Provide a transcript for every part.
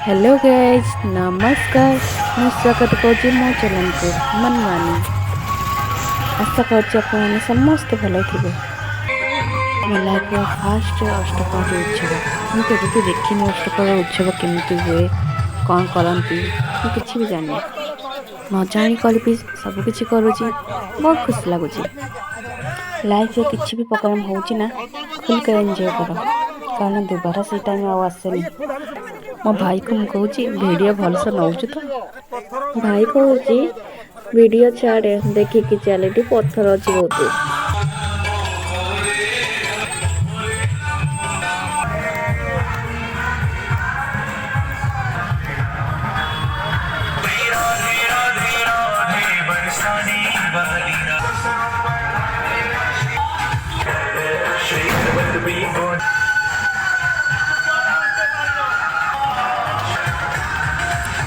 Hello guys नमस्कार। मैं स्वागत करुँच मो चैनल को मनमानी। आशा कर समस्ते भल थे। मो लाइफ फास्ट अष्टपहरी उत्सव मुझे भी देखनी। अष्टपहर उत्सव केमी हुए कौन करती कि भी जानी न जाणी कल भी सबकि करुँची। बहुत खुशी लगुच। लाइफ किसी भी प्रोग्राम होना खुलकर एंजॉय कर कारण दोबारा से टाइम आसेनी। मो भाई को मुझे वीडियो भलसे नौ तो भाई कहूँ वीडियो छाड़े देखिकी चल पत्थर अच्छी बहुत।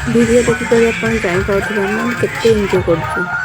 वीडियो देखिक आप जापारे केते एंजॉय कर।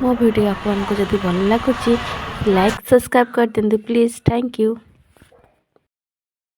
मो वीडियो आपको जब भल लगुच लाइक सब्सक्राइब कर दिंतु प्लीज। Thank you.